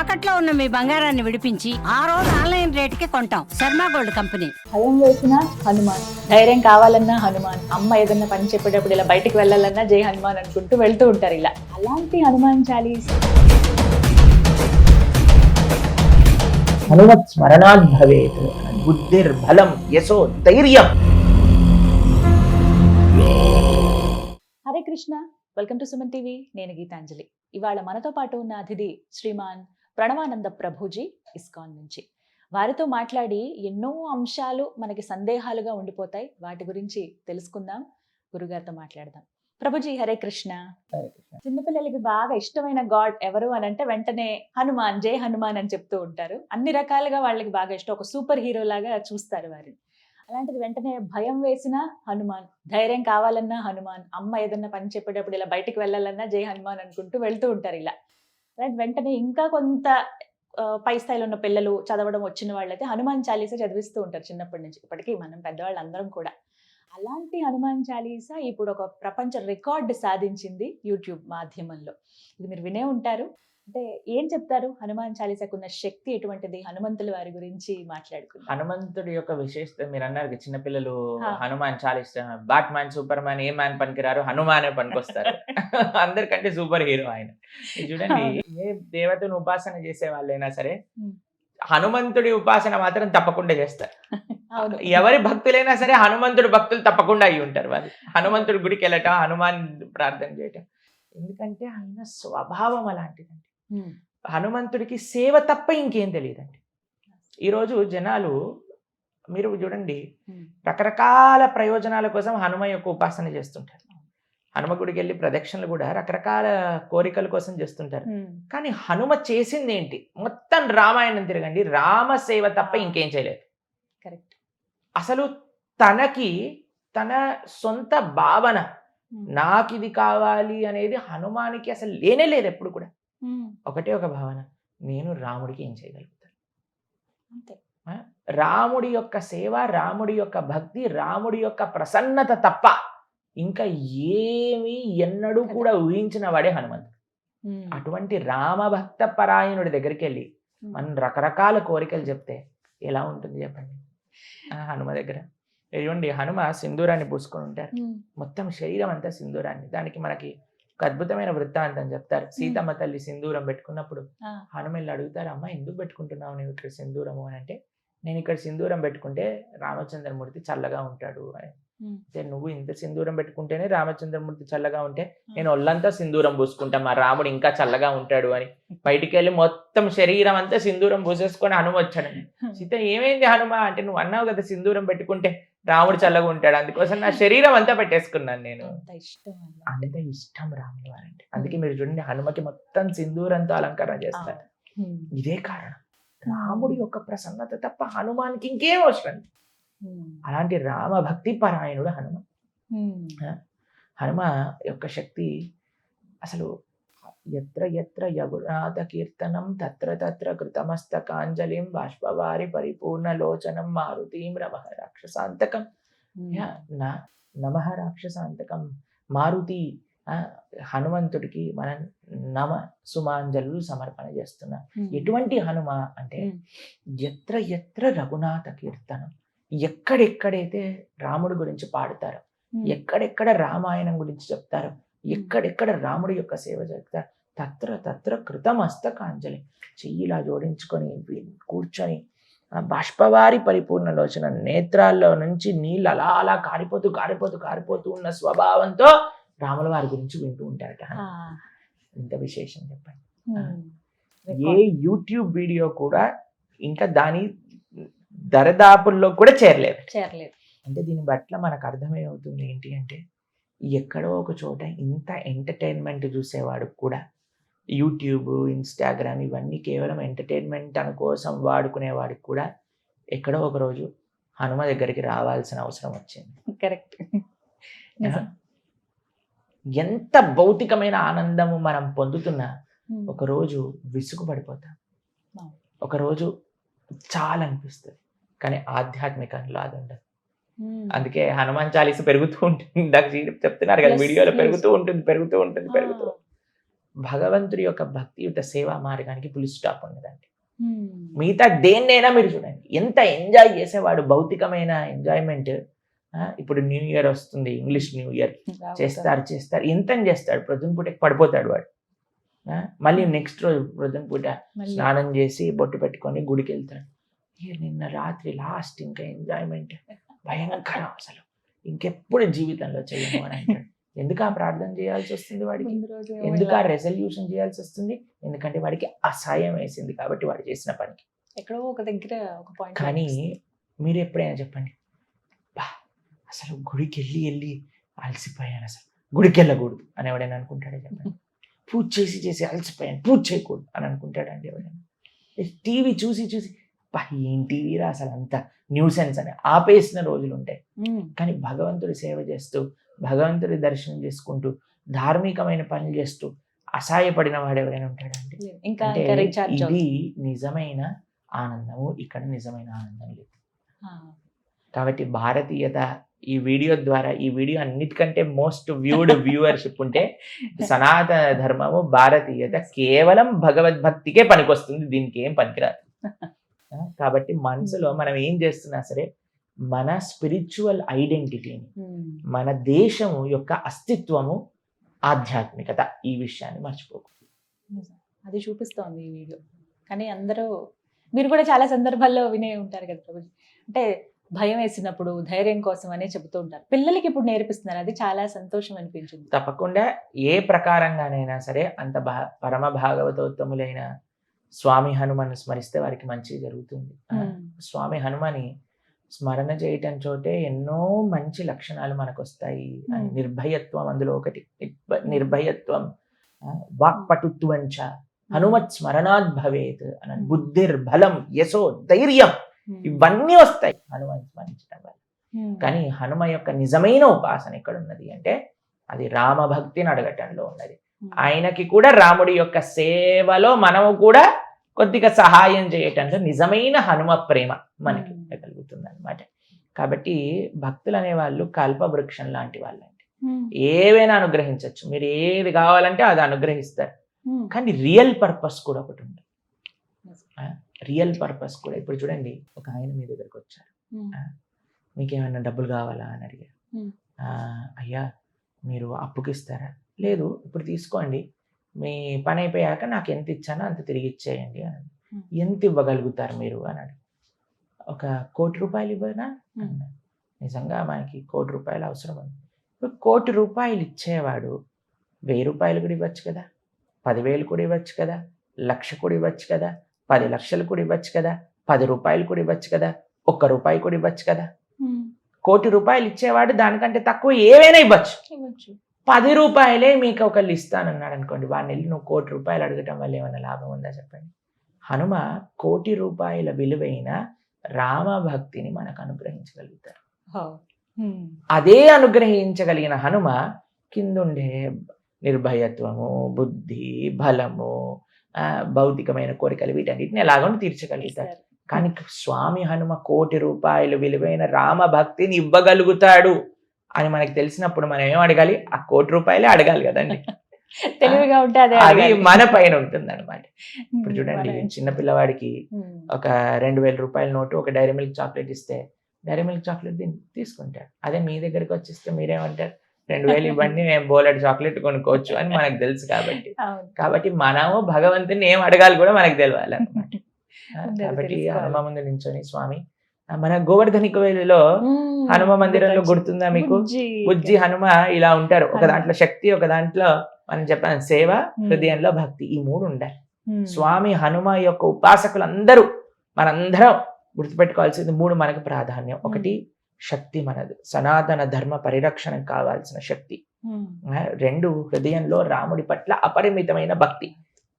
తాకట్లో ఉన్న మీ బంగారాన్ని విడిపించి ఆ రోజు ఆన్లైన్ రేటుకి కొంటాం. Sharma gold company. భయం వేసిన హనుమాన్, ధైర్యం కావాలన్నా హనుమాన్, అమ్మ ఏదన్నా పని చెప్పేటప్పుడు ఇలా బయటికి వెళ్ళాలన్నా జై హనుమాన్ అనుకుంటూ వెళ్తూ ఉంటారు. ఇలా అలాంటి హనుమాన్ చాలీస్. హనుమత్ స్మరణాత్ భవేత్ బుద్ధిర్బలం యశో ధైర్యం. Hare Krishna, welcome to Suman TV. నేను గీతాంజలి. ఇవాళ మనతో పాటు ఉన్న అతిథి శ్రీమాన్ ప్రణవానంద ప్రభుజీ, ఇస్కాన్ నుంచి. వారితో మాట్లాడి ఎన్నో అంశాలు మనకి సందేహాలుగా ఉండిపోతాయి. వాటి గురించి తెలుసుకుందాం, గురుగారితో మాట్లాడదాం. ప్రభుజీ, హరే కృష్ణ. చిన్నపిల్లలకి బాగా ఇష్టమైన గాడ్ ఎవరు అని అంటే వెంటనే హనుమాన్, జై హనుమాన్ అని చెప్తూ ఉంటారు. అన్ని రకాలుగా వాళ్ళకి బాగా ఇష్టం, ఒక సూపర్ హీరో లాగా చూస్తారు వారిని. అలాంటిది వెంటనే భయం వేసిన హనుమాన్, ధైర్యం కావాలన్నా హనుమాన్, అమ్మ ఏదన్నా పని చెప్పేటప్పుడు ఇలా బయటికి వెళ్ళాలన్నా జై హనుమాన్ అనుకుంటూ వెళ్తూ ఉంటారు. ఇలా అలాంటి వెంటనే ఇంకా కొంత పై స్థాయిలో ఉన్న పిల్లలు, చదవడం వచ్చిన వాళ్ళైతే హనుమాన్ చాలీసా చదివిస్తూ ఉంటారు చిన్నప్పటి నుంచి. ఇప్పటికీ మనం పెద్దవాళ్ళు అందరం కూడా. అలాంటి హనుమాన్ చాలీసా ఇప్పుడు ఒక ప్రపంచ రికార్డు సాధించింది యూట్యూబ్ మాధ్యమంలో. ఇది మీరు వినే ఉంటారు. అంటే ఏం చెప్తారు హనుమాన్ చాలీసాకు ఉన్న శక్తి ఎటువంటిది? హనుమంతుల వారి గురించి మాట్లాడుకుందాం. హనుమంతుడి యొక్క విశేషత మీరు అన్నారు, చిన్నపిల్లలు హనుమాన్ చాలా ఇష్టం. బాట్ మ్యాన్, సూపర్ మ్యాన్, ఏ మ్యాన్ పనికిరారు, హనుమానే పనికొస్తారు. అందరికంటే సూపర్ హీరో ఆయన. చూడండి, ఏ దేవతను ఉపాసన చేసే వాళ్ళైనా సరే హనుమంతుడి ఉపాసన మాత్రం తప్పకుండా చేస్తారు. ఎవరి భక్తులైనా సరే హనుమంతుడి భక్తులు తప్పకుండా అయి ఉంటారు. వాళ్ళు హనుమంతుడి గుడికి వెళ్ళటం, హనుమాన్ ప్రార్థన చేయటం. ఎందుకంటే ఆయన స్వభావం అలాంటిదండి. హనుమంతుడికి సేవ తప్ప ఇంకేం తెలియదండి. ఈరోజు జనాలు మీరు చూడండి, రకరకాల ప్రయోజనాల కోసం హనుమ యొక్క ఉపాసన చేస్తుంటారు. హనుమ గుడికి వెళ్ళి ప్రదక్షిణలు కూడా రకరకాల కోరికల కోసం చేస్తుంటారు. కానీ హనుమ చేసింది ఏంటి? మొత్తం రామాయణం తిరగండి, రామ సేవ తప్ప ఇంకేం చేయలేదు. కరెక్ట్. అసలు తనకి తన సొంత భావన, నాకు ఇది కావాలి అనేది హనుమానికి అసలు లేనే లేదు ఎప్పుడు కూడా. ఒకటే ఒక భావన, నేను రాముడికి ఏం చేయగలుగుతాను. అంతే. రాముడి యొక్క సేవ, రాముడి యొక్క భక్తి, రాముడి యొక్క ప్రసన్నత తప్ప ఇంకా ఏమీ ఎన్నడూ కూడా ఊహించిన వాడే హనుమంతుడు. అటువంటి రామభక్త పరాయణుడి దగ్గరికి వెళ్ళి మనం రకరకాల కోరికలు చెప్తే ఎలా ఉంటుంది చెప్పండి. హనుమ దగ్గర ఇవ్వండి, హనుమ సింధూరాన్ని పూసుకొని ఉంటారు. మొత్తం శరీరం అంతా సింధూరాన్ని. దానికి మనకి ఒక అద్భుతమైన వృత్తాంతం చెప్తారు. సీతమ్మ తల్లి సింధూరం పెట్టుకున్నప్పుడు హనుమల్ని అడుగుతారు, అమ్మ ఎందుకు పెట్టుకుంటున్నావు నువ్వు ఇక్కడ సింధూరము అని అంటే, నేను ఇక్కడ సింధూరం పెట్టుకుంటే రామచంద్రమూర్తి చల్లగా ఉంటాడు అని. అంటే నువ్వు ఇంత సింధూరం పెట్టుకుంటేనే రామచంద్రమూర్తి చల్లగా ఉంటే నేను ఒళ్ళంతా సింధూరం పూసుకుంటా, మా రాముడు ఇంకా చల్లగా ఉంటాడు అని. బయటికి వెళ్ళి మొత్తం శరీరం అంతా సింధూరం పూసేసుకొని హనుమ వచ్చాడు. సీత, ఏమైంది హనుమ అంటే, నువ్వు అన్నావు కదా సింధూరం పెట్టుకుంటే రాముడు చల్లగా ఉంటాడు, అందుకోసం నా శరీరం అంతా పెట్టేసుకున్నాను నేను. అంత ఇష్టం రాముడు వారంటే. అందుకే మీరు చూడండి, హనుమకి మొత్తం సింధూరంతో అలంకరణ చేస్తారు. ఇదే కారణం, రాముడి యొక్క ప్రసన్నత తప్ప హనుమానికి ఇంకేం అవసరం. అలాంటి రామభక్తి పరాయణుడు హనుమ. హనుమ యొక్క శక్తి అసలు ఎత్ర ఎత్ర యగునాథ కీర్తనం తత్ర తత్ర కృతమస్తకాంజలిం బాష్పవారి పరిపూర్ణలోచనం మారుతీం నమః రాక్షసాంతకం. నమః రాక్షసాంతకం మారుతి హనుమంతుడికి మనం నమ సుమాంజలు సమర్పణ చేస్తున్నాం. ఎటువంటి హనుమ అంటే, ఎత్ర ఎత్ర రఘునాథ కీర్తనం, ఎక్కడెక్కడైతే రాముడి గురించి పాడుతారో, ఎక్కడెక్కడ రామాయణం గురించి చెప్తారో, ఎక్కడెక్కడ రాముడి యొక్క సేవ చెప్తారు, తత్ర తత్ర కృతమస్తకాంజలి, చెయ్యిలా జోడించుకొని కూర్చొని బాష్పవారి పరిపూర్ణ లోచన, నేత్రాల్లో నుంచి నీళ్ళు అలా అలా కారిపోతూ కారిపోతూ కారిపోతూ ఉన్న స్వభావంతో రాముల వారి గురించి వింటూ ఉంటారట. ఇంత విశేషం చెప్పండి. ఏ యూట్యూబ్ వీడియో కూడా ఇంకా దాని దరదాపుల్లో కూడా చేరలేదు. అంటే దీని బట్ల మనకు అర్థమవుతుంది ఏంటి అంటే, ఎక్కడో ఒక చోట ఇంత ఎంటర్టైన్మెంట్ చూసేవాడు కూడా, యూట్యూబ్, ఇన్స్టాగ్రామ్ ఇవన్నీ కేవలం ఎంటర్టైన్మెంట్ కోసం వాడుకునేవాడికి కూడా ఎక్కడో ఒక రోజు హనుమ దగ్గరికి రావాల్సిన అవసరం వచ్చింది. కరెక్ట్. ఎంత భౌతికమైన ఆనందము మనం పొందుతున్నా ఒకరోజు విసుగు పడిపోతాం, ఒకరోజు చాలా అనిపిస్తుంది. కానీ ఆధ్యాత్మికంలో అది ఉండదు. అందుకే హనుమాన్ చాలీస పెరుగుతూ ఉంటుంది. ఇందాక చెప్తున్నారు కదా వీడియోలో, పెరుగుతూ ఉంటుంది. భగవంతుడి యొక్క భక్తియుత సేవా మార్గానికి ఫుల్ స్టాప్ ఉన్నదండి. మిగతా దేన్నైనా మీరు చూడండి, ఎంత ఎంజాయ్ చేసేవాడు భౌతికమైన ఎంజాయ్మెంట్. ఇప్పుడు న్యూ ఇయర్ వస్తుంది, ఇంగ్లీష్ న్యూ ఇయర్ చేస్తారు ఎంత చేస్తాడు, ప్రొద్దున పూట పడిపోతాడు వాడు. మళ్ళీ నెక్స్ట్ రోజు ప్రొద్దున పూట స్నానం చేసి బొట్టు పెట్టుకొని గుడికి వెళ్తాడు. నిన్న రాత్రి లాస్ట్ ఇంకా ఎంజాయ్మెంట్ భయంకరం, అసలు ఇంకెప్పుడు జీవితంలో చేయము అని అంటాడు. ఎందుకు ఆ ప్రార్థన చేయాల్సి వస్తుంది వాడికి, ఎందుకు ఆ రెజల్యూషన్ చేయాల్సి వస్తుంది? ఎందుకంటే వాడికి అసహాయం వేసింది కాబట్టి వాడు చేసిన పనికి. ఎక్కడో ఒక దగ్గర ఒక పాయింట్. కానీ మీరు ఎప్పుడైనా చెప్పండి, బా అసలు గుడికి వెళ్ళి అలసిపోయాను, అసలు గుడికి వెళ్ళకూడదు అని ఎవడైనా అనుకుంటాడే చెప్పండి? పూజ చేసి అలసిపోయాను, పూజ చేయకూడదు అని అనుకుంటాడండి ఎవడైనా? టీవీ చూసి బా ఏం టీవీరా అసలు అంత న్యూసెన్స్ అని ఆపేసిన రోజులు ఉంటాయి. కానీ భగవంతుడి సేవ చేస్తూ, భగవంతుడి దర్శనం చేసుకుంటూ, ధార్మికమైన పనులు చేస్తూ అసహాయపడిన వాడు ఎవరైనా ఉంటాడండి? ఇది నిజమైన ఆనందము. ఇక్కడ నిజమైన ఆనందం లేదు. కాబట్టి భారతీయత ఈ వీడియో ద్వారా, ఈ వీడియో అన్నిటికంటే మోస్ట్ వ్యూడ్ వ్యూవర్షిప్ ఉంటే సనాతన ధర్మము భారతీయత కేవలం భగవద్భక్తికే పనికొస్తుంది, దీనికి ఏం పనికిరాదు. కాబట్టి మనసులో మనం ఏం చేస్తున్నా సరే మన స్పిరిచువల్ ఐడెంటిటీని, మన దేశము యొక్క అస్తిత్వము, ఆధ్యాత్మికత, ఈ విషయాన్ని మర్చిపోకూడదు. అది చూపిస్తోంది ఈ వీడియో. కానీ అందరూ, మీరు కూడా చాలా సందర్భాల్లో వినే ఉంటారు కదా ప్రభుజీ, అంటే భయం వేసినప్పుడు ధైర్యం కోసం అనే చెబుతూ ఉంటారు. పిల్లలకి ఇప్పుడు నేర్పిస్తున్నారు, అది చాలా సంతోషం అనిపించింది. తప్పకుండా ఏ ప్రకారంగానైనా సరే అంత పరమ భాగవతోత్తములైన స్వామి హనుమను స్మరిస్తే వారికి మంచి జరుగుతుంది. స్వామి హనుమని స్మరణ చేయటం చోటే ఎన్నో మంచి లక్షణాలు మనకు వస్తాయి. నిర్భయత్వం అందులో ఒకటి. నిర్భయత్వం, వాక్పటుత్వంచ హనుమత్ స్మరణాత్ భవేత్ అని, బుద్ధిర్బలం యశో ధైర్యం, ఇవన్నీ వస్తాయి హనుమని స్మరించడం వల్ల. కానీ హనుమ యొక్క నిజమైన ఉపాసన ఎక్కడ ఉన్నది అంటే అది రామభక్తిని అడగటంలో ఉన్నది. ఆయనకి కూడా రాముడి యొక్క సేవలో మనము కూడా కొద్దిగా సహాయం చేయటంలో నిజమైన హనుమ ప్రేమ మనకి కలుగుతుంది అనమాట. కాబట్టి భక్తులు అనే వాళ్ళు కల్పవృక్షం లాంటి వాళ్ళండి. ఏవైనా అనుగ్రహించవచ్చు, మీరు ఏది కావాలంటే అది అనుగ్రహిస్తారు. కానీ రియల్ పర్పస్ కూడా ఒకటి ఉంది. రియల్ పర్పస్ కూడా, ఇప్పుడు చూడండి, ఒక ఆయన మీ దగ్గరకు వచ్చారు, మీకేమైనా డబ్బులు కావాలా అని అడిగారు. అయ్యా మీరు అప్పుకి ఇస్తారా? లేదు, ఇప్పుడు తీసుకోండి, మీ పని అయిపోయాక నాకు ఎంత ఇచ్చానో అంత తిరిగి ఇచ్చేయండి అని. ఎంత ఇవ్వగలుగుతారు మీరు అని. 1 కోటి రూపాయలు ఇవ్వనా అన్నాడు. నిజంగా మనకి 1 కోటి రూపాయలు అవసరం ఉంది. ఇప్పుడు 1 కోటి రూపాయలు ఇచ్చేవాడు 1000 రూపాయలు కూడా ఇవ్వచ్చు కదా, 10,000 కూడా ఇవ్వచ్చు కదా, 1,00,000 కూడా ఇవ్వచ్చు కదా, 10 లక్షలు కూడా ఇవ్వచ్చు కదా, 10 రూపాయలు కూడా ఇవ్వచ్చు కదా, 1 రూపాయి కూడా ఇవ్వచ్చు కదా. 1 కోటి రూపాయలు ఇచ్చేవాడు దానికంటే తక్కువ ఏవైనా ఇవ్వచ్చు. 10 రూపాయలే మీకు ఒకళ్ళు ఇస్తానన్నాడు అనుకోండి, వాడిని వెళ్ళి నువ్వు 1 కోటి రూపాయలు అడగటం వల్ల ఏమైనా లాభం ఉందా చెప్పండి? హనుమ 1 కోటి రూపాయల విలువైన రామభక్తిని మనకు అనుగ్రహించగలుగుతారు. అదే అనుగ్రహించగలిగిన హనుమ కిందుండే నిర్భయత్వము, బుద్ధి, బలము, భౌతికమైన కోరికలు, వీటన్నిటిని ఎలాగో తీర్చగలుగుతారు. కానీ స్వామి హనుమ 1 కోటి రూపాయలు విలువైన రామభక్తిని ఇవ్వగలుగుతాడు అని మనకి తెలిసినప్పుడు మనం ఏం అడగాలి? 1 కోటి రూపాయలే అడగాలి కదండి. తెలివిగా ఉంటే అది మన పైన ఉంటుంది అనమాట. ఇప్పుడు చూడండి, చిన్న పిల్లవాడికి ఒక 2,000 రూపాయల నోటు, ఒక డైరీ మిల్క్ చాక్లెట్ ఇస్తే డైరీ మిల్క్ చాక్లెట్ తీసుకుంటాడు. అదే మీ దగ్గరికి వచ్చేస్తే మీరేమంటారు? 2,000 ఇవ్వండి, మేము బోలెడ్ చాక్లెట్ కొనుక్కోవచ్చు అని మనకు తెలుసు. కాబట్టి మనము భగవంతుని ఏం అడగాలి కూడా మనకు తెలియాలి అనమాట. కాబట్టి హనుమ ముందు నించొని స్వామి, మన గోవర్ధనికవేలిలో హనుమ మందిరంలో గుర్తుందా మీకు? బుజ్జి హనుమ ఇలా ఉంటారు. ఒక దాంట్లో శక్తి, ఒక దాంట్లో మనం చెప్పాను సేవ, హృదయంలో భక్తి, ఈ 3 ఉండాలి. స్వామి హనుమ యొక్క ఉపాసకులందరూ మనందరం గుర్తుపెట్టుకోవాల్సింది 3 మనకు ప్రాధాన్యం. ఒకటి శక్తి, మనది సనాతన ధర్మ పరిరక్షణకు కావాల్సిన శక్తి. 2 హృదయంలో రాముడి పట్ల అపరిమితమైన భక్తి.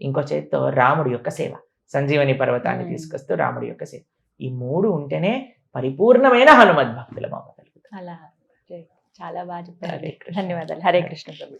ఇంకో చేతితో రాముడి యొక్క సేవ, సంజీవని పర్వతాన్ని తీసుకొస్తూ రాముడి యొక్క సేవ. ఈ 3 ఉంటేనే పరిపూర్ణమైన హనుమద్ భక్తులం అవ్వగలుగుతాం. అలా చాలా బాగా చెప్పారు. ధన్యవాదాలు. హరే కృష్ణ ప్రభు.